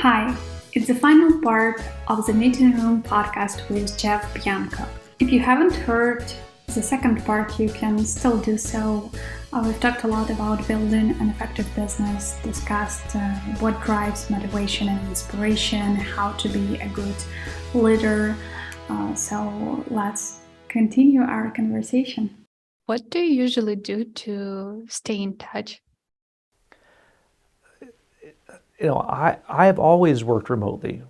Hi, it's the final part of the Meeting Room podcast with Jeff Bianco. If you haven't heard the second part, you can still do so. We've talked a lot about building an effective business, discussed what drives motivation and inspiration, how to be a good leader. So let's continue our conversation. What do you usually do to stay in touch? I've always worked remotely.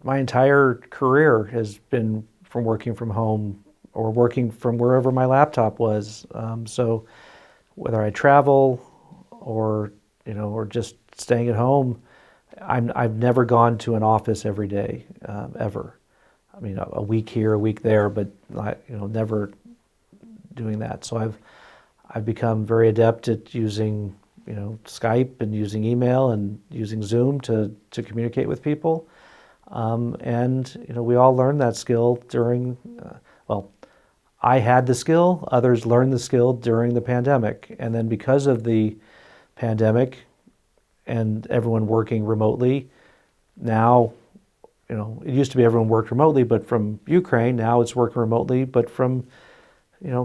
My entire career has been from working from home or working from wherever my laptop was. So whether I travel or just staying at home, I've never gone to an office every day, ever. I mean, a week here, a week there, but never doing that. So I've become very adept at using Skype and using email and using Zoom to communicate with people. We all learned that skill during, I had the skill, others learned the skill during the pandemic. And then because of the pandemic and everyone working remotely, now, it used to be everyone worked remotely, but from Ukraine, now it's working remotely, but from,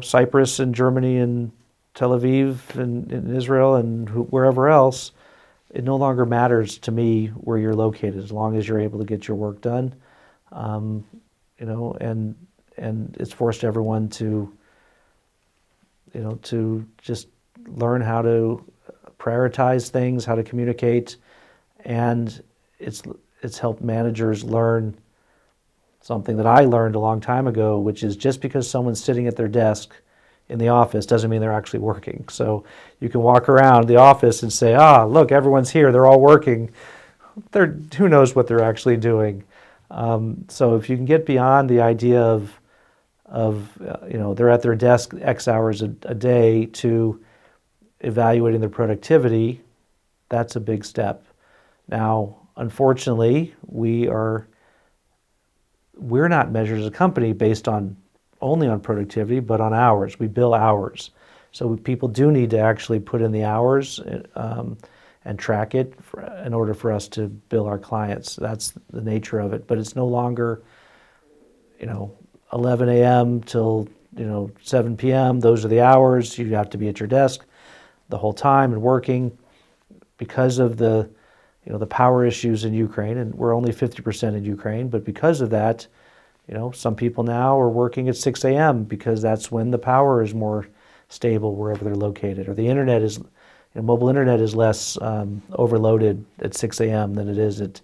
Cyprus and Germany and Tel Aviv and in Israel and wherever else, it no longer matters to me where you're located as long as you're able to get your work done. And it's forced everyone to just learn how to prioritize things, how to communicate, and it's helped managers learn something that I learned a long time ago, which is just because someone's sitting at their desk in the office doesn't mean they're actually working. So you can walk around the office and say, look, everyone's here, they're all working. Who knows what they're actually doing? So if you can get beyond the idea of they're at their desk X hours a day to evaluating their productivity, that's a big step. Now, unfortunately, we're not measured as a company based only on productivity, but on hours. We bill hours. So people do need to actually put in the hours and track it in order for us to bill our clients. That's the nature of it. But it's no longer, 11 a.m. till 7 p.m. Those are the hours. You have to be at your desk the whole time and working because of the power issues in Ukraine. And we're only 50% in Ukraine, but because of that, some people now are working at 6 a.m. because that's when the power is more stable wherever they're located, or the internet is, mobile internet is less overloaded at 6 a.m. than it is at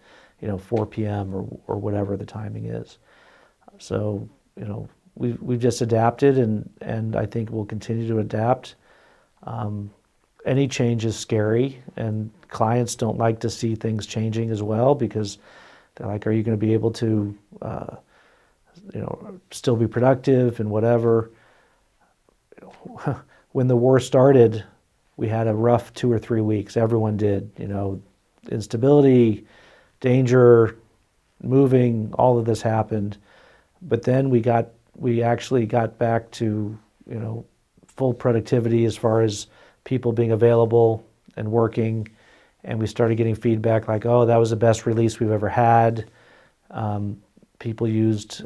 4 p.m. or whatever the timing is. So we've just adapted, and I think we'll continue to adapt. Any change is scary, and clients don't like to see things changing as well because they're like, are you going to be able to still be productive and whatever? When the war started, we had a rough 2 or 3 weeks. Everyone did, instability, danger, moving, all of this happened. But then we actually got back to, full productivity as far as people being available and working. And we started getting feedback like, that was the best release we've ever had. People used,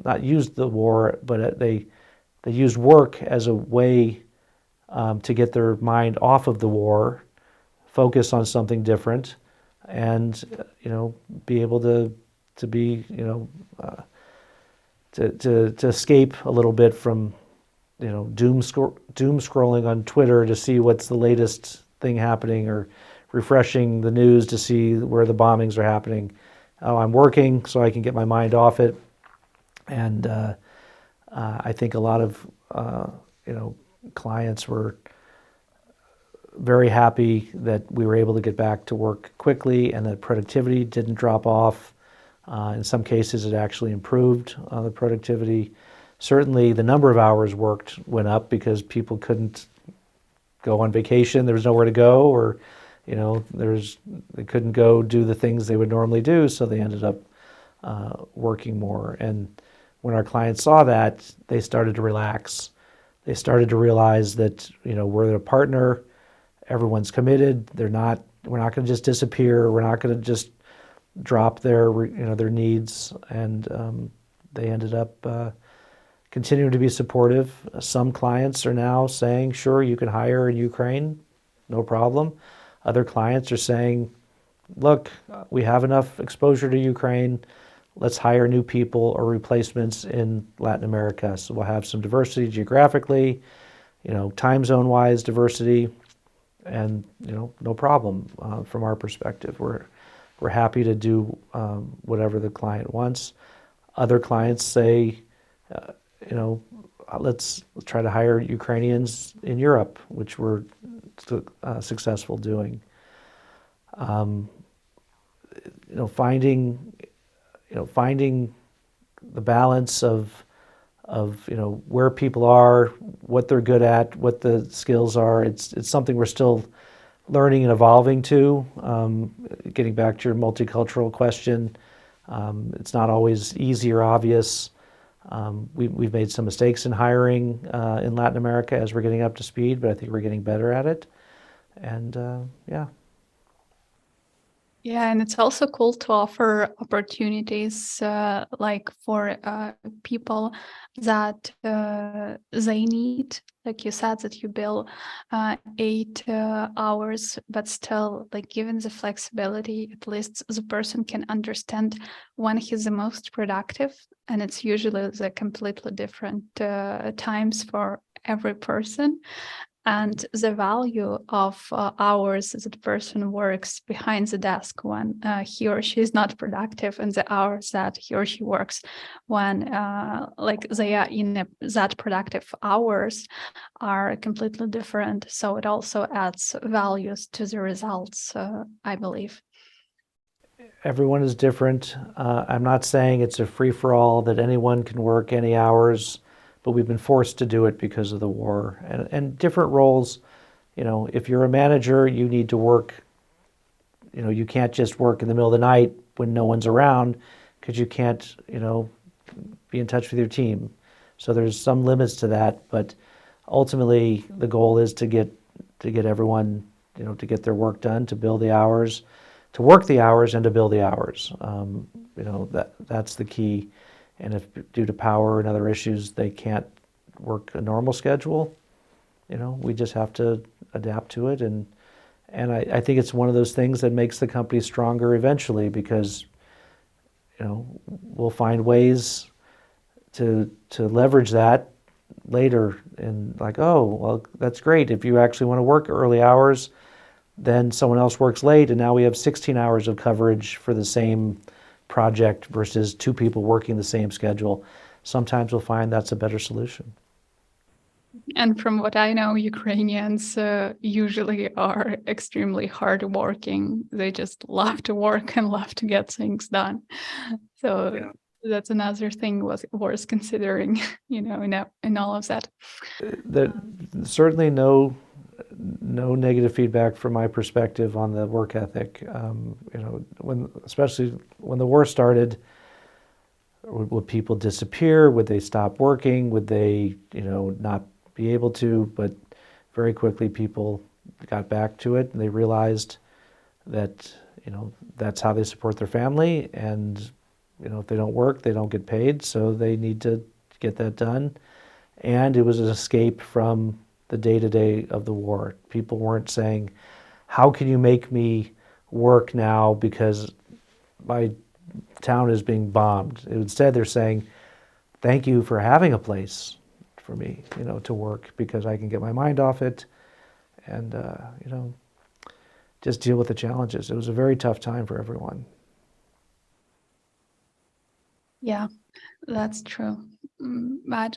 not used the war, but they used work as a way to get their mind off of the war, focus on something different, and be able to be to escape a little bit from doom scrolling on Twitter to see what's the latest thing happening, or refreshing the news to see where the bombings are happening. I'm working so I can get my mind off it, and I think a lot of clients were very happy that we were able to get back to work quickly and that productivity didn't drop off. In some cases, it actually improved the productivity. Certainly, the number of hours worked went up because people couldn't go on vacation. There was nowhere to go, or they couldn't go do the things they would normally do, so they ended up working more. And when our clients saw that, they started to relax. They started to realize that we're a partner. everyone's committed. We're not going to just disappear. We're not going to just drop their needs. And they ended up continuing to be supportive. Some clients are now saying, sure, you can hire in Ukraine, no problem. Other clients are saying, look, we have enough exposure to Ukraine. Let's hire new people or replacements in Latin America. So we'll have some diversity geographically, time zone wise diversity, and no problem from our perspective. We're happy to do whatever the client wants. Other clients say, let's try to hire Ukrainians in Europe, which we're successful doing. Finding the balance of where people are, what they're good at, what the skills are. It's something we're still learning and evolving to. Getting back to your multicultural question, it's not always easy or obvious. We've made some mistakes in hiring in Latin America as we're getting up to speed, but I think we're getting better at it. And yeah. Yeah, and it's also cool to offer opportunities like for people that they need, like you said, that you bill 8 hours, but still, like given the flexibility, at least the person can understand when he's the most productive, and it's usually the completely different times for every person. And the value of hours that the person works behind the desk when he or she is not productive, and the hours that he or she works when like they are in that productive hours are completely different. So it also adds values to the results, I believe. Everyone is different. I'm not saying it's a free-for-all that anyone can work any hours, but we've been forced to do it because of the war. And different roles, if you're a manager, you need to work, you can't just work in the middle of the night when no one's around, because you can't, be in touch with your team. So there's some limits to that, but ultimately the goal is to get everyone, to get their work done, to build the hours, to work the hours and to build the hours. That's the key. And if due to power and other issues they can't work a normal schedule, we just have to adapt to it. And I think it's one of those things that makes the company stronger eventually, because we'll find ways to leverage that later. And like, oh, well, that's great. If you actually want to work early hours, then someone else works late, and now we have 16 hours of coverage for the same project versus 2 people working the same schedule. Sometimes we'll find that's a better solution. And from what I know, Ukrainians usually are extremely hardworking. They just love to work and love to get things done. So yeah, that's another thing worth considering, in all of that. Certainly no negative feedback from my perspective on the work ethic. Especially when the war started, would people disappear? Would they stop working? Would they, not be able to? But very quickly people got back to it, and they realized that, that's how they support their family. And, if they don't work, they don't get paid. So they need to get that done. And it was an escape from the day-to-day of the war. People weren't saying, how can you make me work now because my town is being bombed? Instead, they're saying, thank you for having a place for me, to work, because I can get my mind off it and, just deal with the challenges. It was a very tough time for everyone. Yeah, that's true. But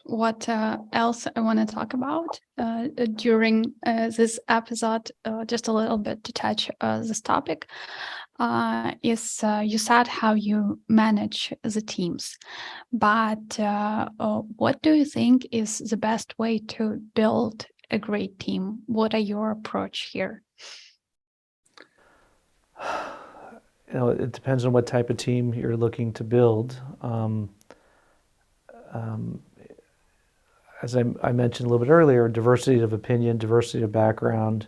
what else I want to talk about during this episode, just a little bit to touch this topic, is you said how you manage the teams. But what do you think is the best way to build a great team? What are your approach here? It depends on what type of team you're looking to build. as I mentioned a little bit earlier, diversity of opinion, diversity of background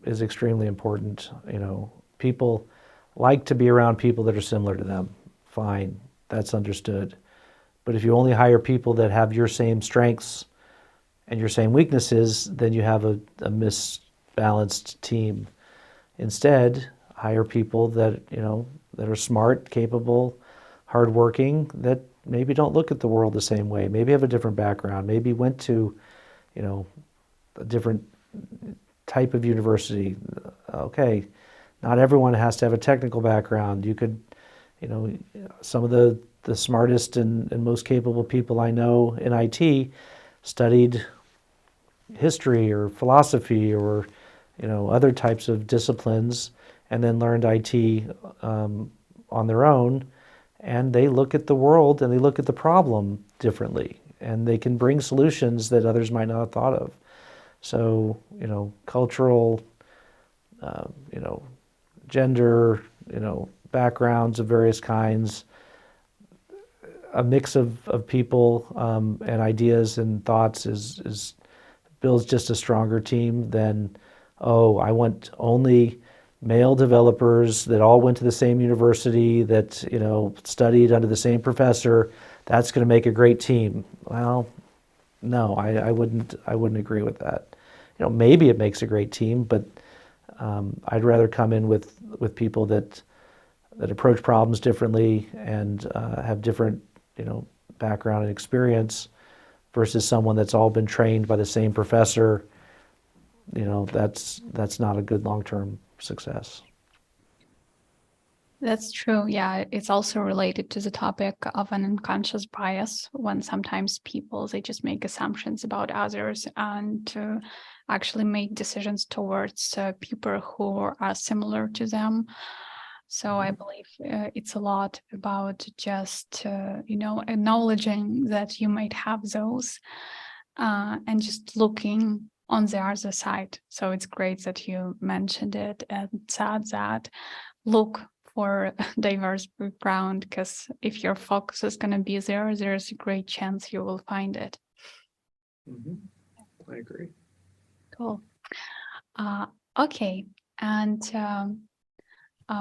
is extremely important. People like to be around people that are similar to them. Fine, that's understood. But if you only hire people that have your same strengths and your same weaknesses, then you have a misbalanced team. Instead, hire people that that are smart, capable, hardworking, that maybe don't look at the world the same way, maybe have a different background, maybe went to a different type of university. Okay, not everyone has to have a technical background. You could, some of the smartest and most capable people I know in IT studied history or philosophy or other types of disciplines, and then learned IT on their own, and they look at the world and they look at the problem differently, and they can bring solutions that others might not have thought of. So, cultural, gender, backgrounds of various kinds, a mix of people and ideas and thoughts is builds just a stronger team than, oh, I want only male developers that all went to the same university, that studied under the same professor. That's going to make a great team. Well, no, I wouldn't agree with that. Maybe it makes a great team, but I'd rather come in with people that approach problems differently and have different background and experience, versus someone that's all been trained by the same professor. That's not a good long-term success. That's true. Yeah, it's also related to the topic of an unconscious bias, when sometimes people, they just make assumptions about others and to actually make decisions towards people who are similar to them. So I believe it's a lot about just, acknowledging that you might have those and just looking on the other side. So it's great that you mentioned it and said that look for diverse background, because if your focus is going to be there's a great chance you will find it. I agree. Cool. Okay. And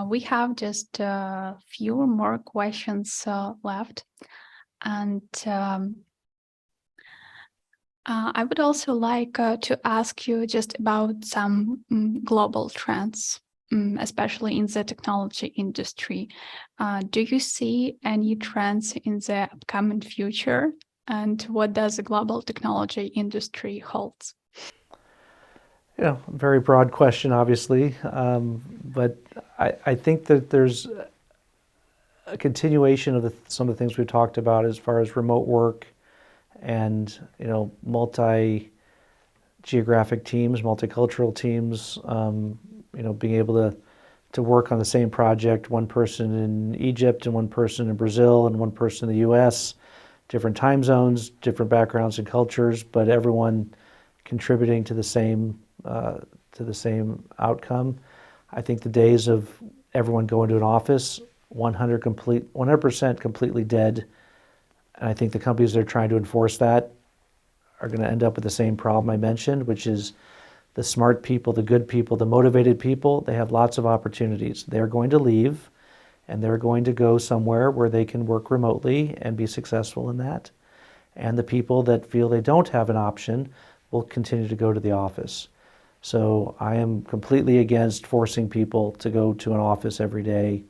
we have just a few more questions left. And I would also like to ask you just about some global trends, especially in the technology industry. Do you see any trends in the upcoming future? And what does the global technology industry holds? Very broad question, obviously, but I think that there's a continuation of some of the things we've talked about as far as remote work and multi-geographic teams, multicultural teams, being able to work on the same project, one person in Egypt and one person in Brazil and one person in the US, different time zones, different backgrounds and cultures, but everyone contributing to the same outcome. I think the days of everyone going to an office 100% completely dead, and I think the companies that are trying to enforce that are going to end up with the same problem I mentioned, which is the smart people, the good people, the motivated people. They have lots of opportunities. They're going to leave, and they're going to go somewhere where they can work remotely and be successful in that. And the people that feel they don't have an option will continue to go to the office. So I am completely against forcing people to go to an office every day.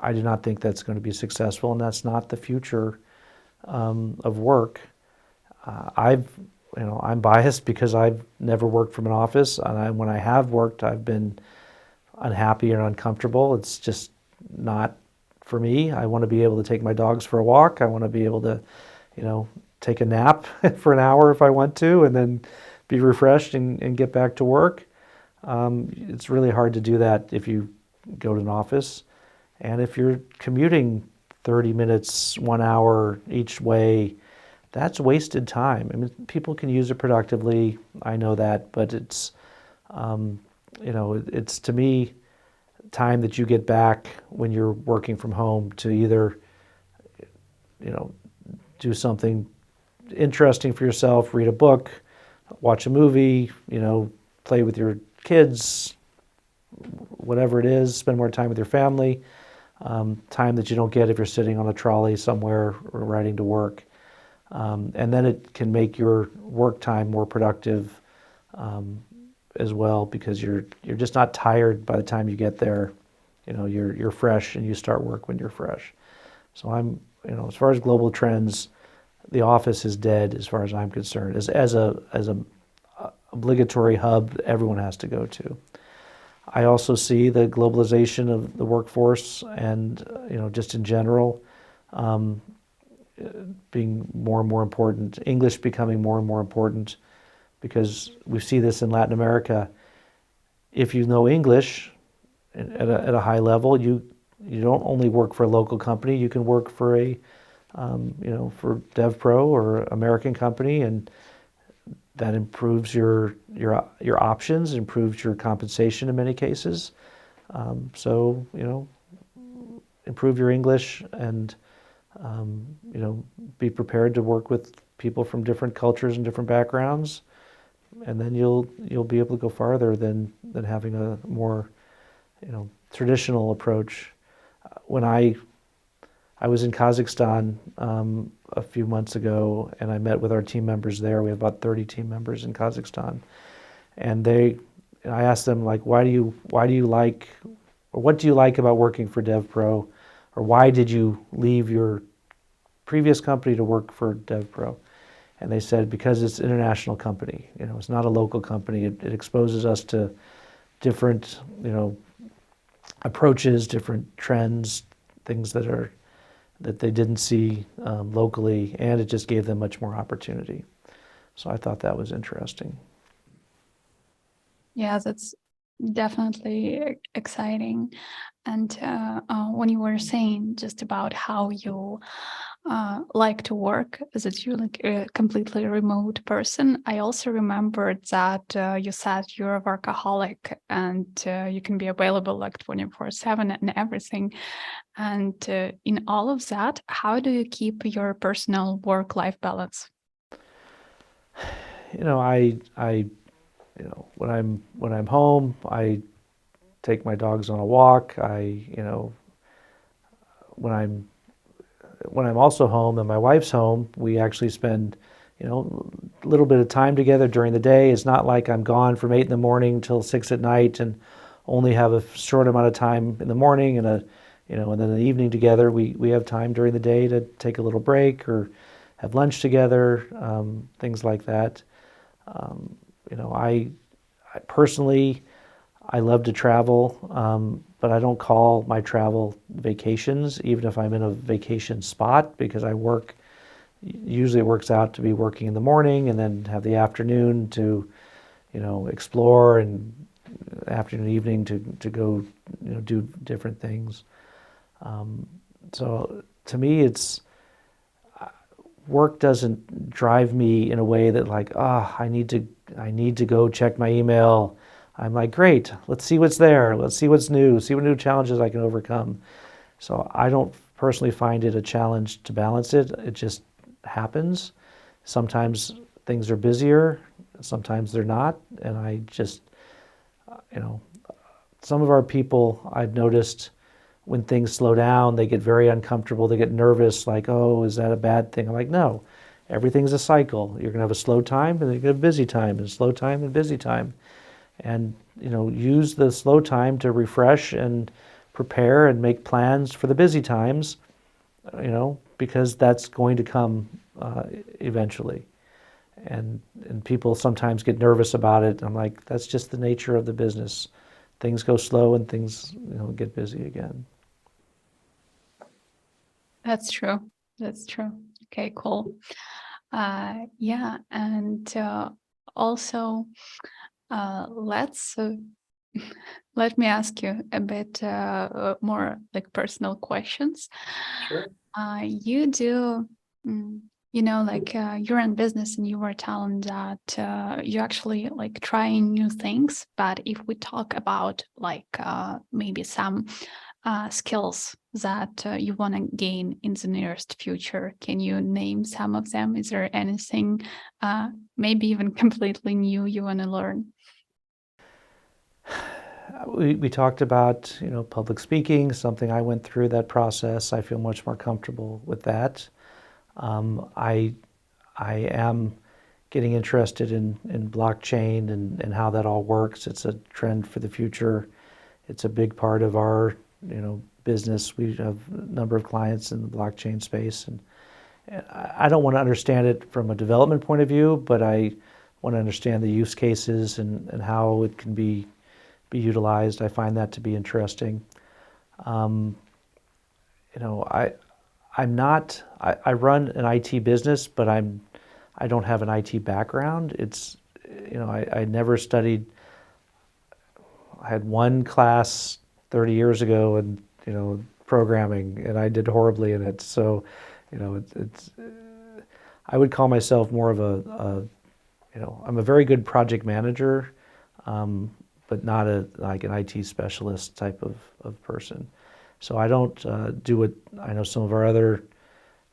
I do not think that's going to be successful, and that's not the future of work. I'm biased because I've never worked from an office, and when I have worked, I've been unhappy or uncomfortable. It's just not for me. I want to be able to take my dogs for a walk. I want to be able to, take a nap for an hour if I want to, and then be refreshed and get back to work. It's really hard to do that if you go to an office. And if you're commuting 30 minutes, 1 hour each way, that's wasted time. I mean, people can use it productively. I know that, but it's, it's to me time that you get back when you're working from home to either, do something interesting for yourself, read a book, watch a movie, play with your kids, whatever it is, spend more time with your family, time that you don't get if you're sitting on a trolley somewhere or riding to work. And then it can make your work time more productive as well, because you're just not tired by the time you get there. You're fresh and you start work when you're fresh. So as far as global trends, the office is dead as far as I'm concerned. As a obligatory hub everyone has to go to. I also see the globalization of the workforce and just in general being more and more important. English becoming more and more important, because we see this in Latin America. If you know English at a high level, you don't only work for a local company. You can work for for Dev.Pro or American company, and that improves your options, improves your compensation in many cases. So improve your English and be prepared to work with people from different cultures and different backgrounds, and then you'll be able to go farther than having a more traditional approach. When I was in Kazakhstan a few months ago, and I met with our team members there. We have about 30 team members in Kazakhstan, and I asked them, like, what do you like about working for Dev.Pro, or why did you leave your previous company to work for Dev.Pro? And they said, because it's an international company. It's not a local company. It exposes us to different approaches, different trends, things that they didn't see locally, and it just gave them much more opportunity. So I thought that was interesting. Yeah, that's definitely exciting. And when you were saying just about how you like to work, as it's you like a completely remote person, I also remembered that you said you're a workaholic and you can be available like 24/7 and everything. And in all of that, how do you keep your personal work-life balance? When I'm home, I take my dogs on a walk. When I'm also home and my wife's home, we actually spend a little bit of time together during the day. It's not like I'm gone from 8 in the morning till 6 at night and only have a short amount of time in the morning and and then the evening together. We have time during the day to take a little break or have lunch together, things like that. I personally, I love to travel, but I don't call my travel vacations, even if I'm in a vacation spot, because usually it works out to be working in the morning and then have the afternoon to, explore, and afternoon, evening to go, do different things. So to me, work doesn't drive me in a way that like, I need to go check my email. I'm like, great, let's see what's there. Let's see what's new, see what new challenges I can overcome. So I don't personally find it a challenge to balance it. It just happens. Sometimes things are busier, sometimes they're not. And I just, some of our people I've noticed, when things slow down, they get very uncomfortable. They get nervous, like, oh, is that a bad thing? I'm like, no, everything's a cycle. You're going to have a slow time, and then you're going to have a busy time, and slow time, and busy time. And, use the slow time to refresh and prepare and make plans for the busy times, because that's going to come eventually. And people sometimes get nervous about it. I'm like, that's just the nature of the business. Things go slow and things, get busy again. That's true. That's true. Okay, cool. Yeah, and also let's let me ask you a bit more like personal questions. Sure. You do, you're in business and you were telling that you actually like trying new things. But if we talk about like maybe some skills that you want to gain in the nearest future. Can you name some of them? Is there anything, maybe even completely new, you want to learn? We talked about, public speaking, something I went through that process. I feel much more comfortable with that. I am getting interested in blockchain and how that all works. It's a trend for the future. It's a big part of our, business. We have a number of clients in the blockchain space, and I don't want to understand it from a development point of view, but I want to understand the use cases and how it can be utilized. I find that to be interesting. I run an IT business, but I don't have an IT background. I never studied. I had one class 30 years ago and, programming, and I did horribly in it. So, I would call myself more of I'm a very good project manager, but not like an IT specialist type of person. So I don't do what I know some of our other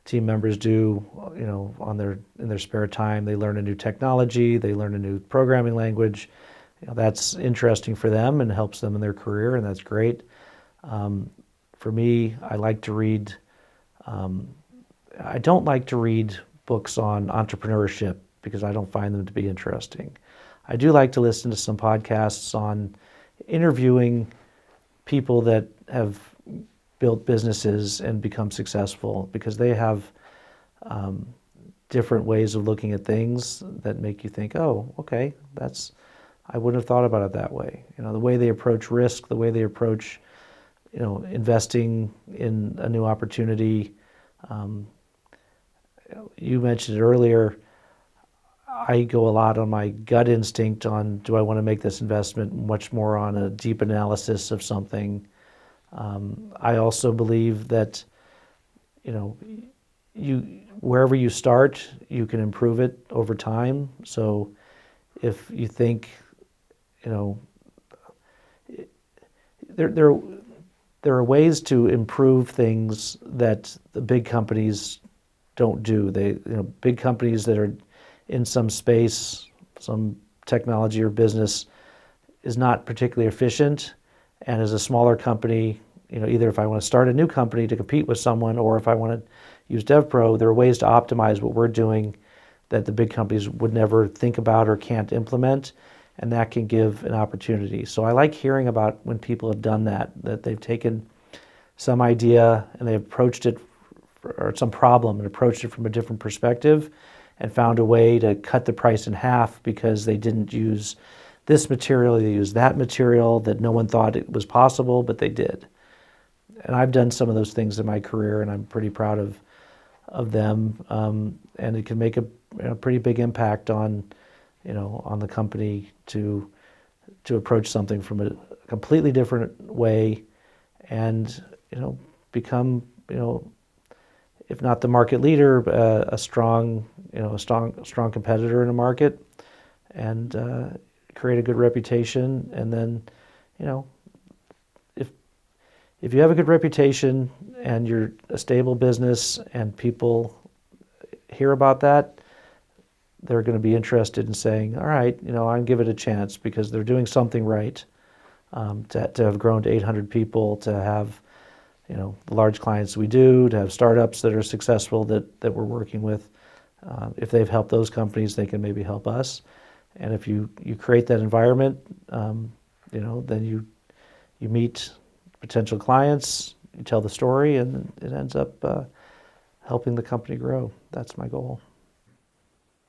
team members do, in their spare time. They learn a new technology, they learn a new programming language. That's interesting for them and helps them in their career, and that's great. For me, I like to read. I don't like to read books on entrepreneurship because I don't find them to be interesting. I do like to listen to some podcasts on interviewing people that have built businesses and become successful, because they have different ways of looking at things that make you think, oh, okay, I wouldn't have thought about it that way. The way they approach risk, the way they approach, investing in a new opportunity. You mentioned it earlier. I go a lot on my gut instinct on, do I want to make this investment, much more on a deep analysis of something. I also believe that, wherever you start, you can improve it over time. So if you think, there are ways to improve things that the big companies don't do. Big companies that are in some space, some technology or business is not particularly efficient. And as a smaller company, either if I want to start a new company to compete with someone, or if I want to use Dev.Pro, there are ways to optimize what we're doing that the big companies would never think about or can't implement, and that can give an opportunity. So I like hearing about when people have done that they've taken some idea and they approached it, or some problem, and approached it from a different perspective and found a way to cut the price in half because they didn't use this material, they used that material that no one thought it was possible, but they did. And I've done some of those things in my career, and I'm pretty proud of them. And it can make a pretty big impact on the company to approach something from a completely different way, and become if not the market leader, a strong competitor in a market, and create a good reputation. And then if you have a good reputation and you're a stable business and people hear about that, they're going to be interested in saying, all right, I'll give it a chance, because they're doing something right. To have grown to 800 people, to have the large clients we do, to have startups that are successful that we're working with. If they've helped those companies, they can maybe help us. And if you create that environment, then you meet potential clients, you tell the story, and it ends up helping the company grow. That's my goal.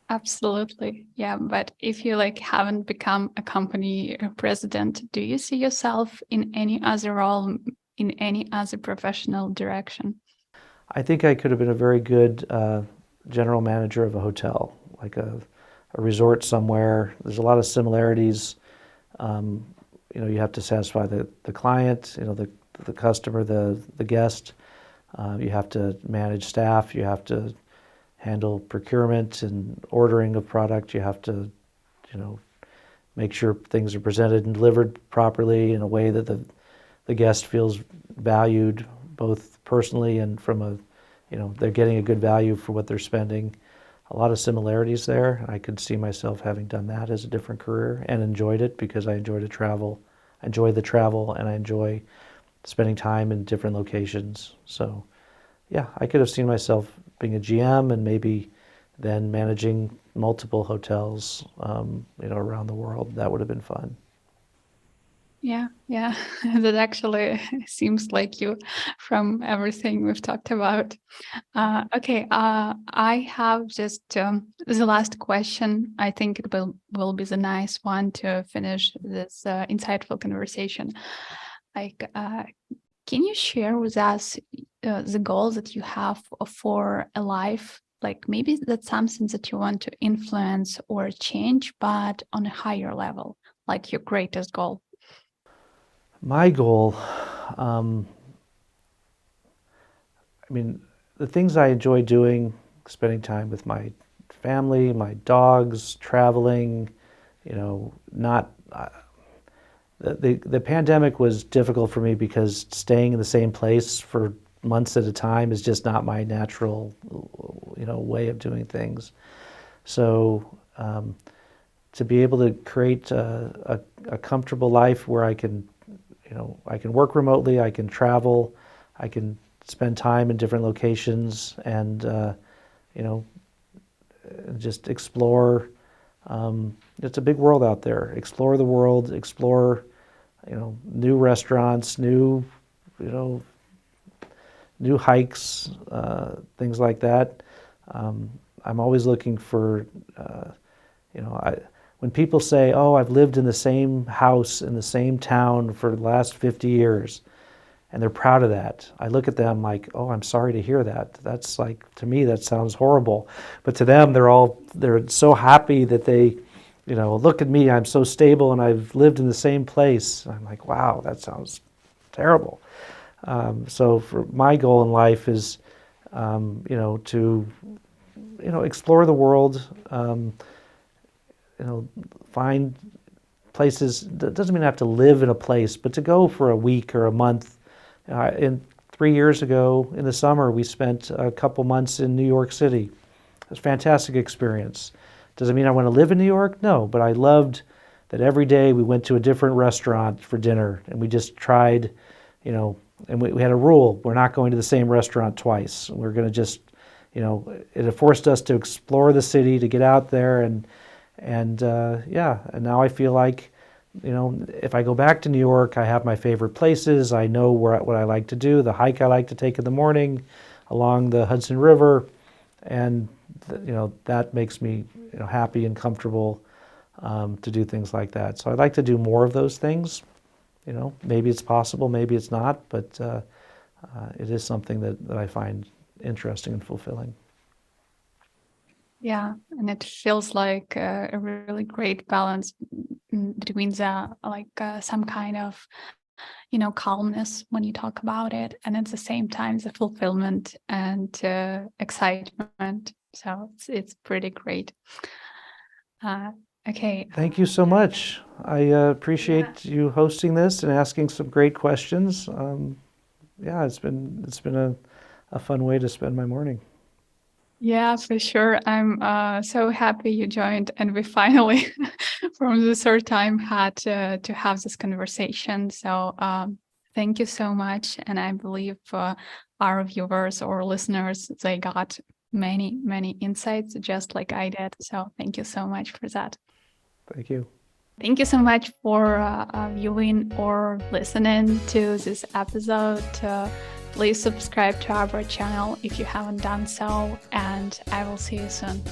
Absolutely. Yeah. But if you haven't become a company president, do you see yourself in any other role, in any other professional direction? I think I could have been a very good general manager of a hotel, like a resort somewhere. There's a lot of similarities. You have to satisfy the client, the customer, the guest. You have to manage staff. You have to handle procurement and ordering of product. You have to, make sure things are presented and delivered properly in a way that the the guest feels valued both personally and from they're getting a good value for what they're spending. A lot of similarities there. I could see myself having done that as a different career and enjoyed it because I enjoy the travel, and I enjoy spending time in different locations. So yeah, I could have seen myself being a GM and maybe then managing multiple hotels, around the world. That would have been fun. Yeah, yeah. That actually seems like you from everything we've talked about. Okay, I have just the last question. I think it will be the nice one to finish this insightful conversation. Like, can you share with us the goals that you have for a life? Like maybe that's something that you want to influence or change, but on a higher level, like your greatest goal. My goal, the things I enjoy doing, spending time with my family, my dogs, traveling, not. The pandemic was difficult for me because staying in the same place for months at a time is just not my natural, way of doing things. So to be able to create a comfortable life where I can work remotely, I can travel, I can spend time in different locations and, just explore. It's a big world out there. Explore the world, explore, new restaurants, new hikes, things like that. I'm always looking for, when people say, oh, I've lived in the same house in the same town for the last 50 years, and they're proud of that, I look at them like, oh, I'm sorry to hear that. That's like, to me, that sounds horrible. But to them, they're so happy that they, look at me, I'm so stable and I've lived in the same place. I'm like, wow, that sounds terrible. So for my goal in life is, to, explore the world, find places. That doesn't mean I have to live in a place, but to go for a week or a month. 3 years ago in the summer, we spent a couple months in New York City. It was a fantastic experience. Does it mean I want to live in New York? No, but I loved that every day we went to a different restaurant for dinner and we just tried, and we had a rule. We're not going to the same restaurant twice. We're going to just, it forced us to explore the city, to get out there and now I feel like, if I go back to New York, I have my favorite places. I know what I like to do, the hike I like to take in the morning along the Hudson River, and that makes me happy and comfortable to do things like that. So I'd like to do more of those things. Maybe it's possible, maybe it's not, but it is something that I find interesting and fulfilling. Yeah, and it feels like a really great balance between some kind of, calmness when you talk about it, and at the same time the fulfillment and excitement. So it's pretty great. Okay. Thank you so much. I appreciate you hosting this and asking some great questions. It's been a fun way to spend my morning. Yeah, for sure. I'm so happy you joined, and we finally, from the third time, had to have this conversation. So thank you so much, and I believe our viewers or listeners, they got many, many insights just like I did. So thank you so much for that. Thank you. Thank you so much for viewing or listening to this episode. Please subscribe to our channel if you haven't done so, and I will see you soon.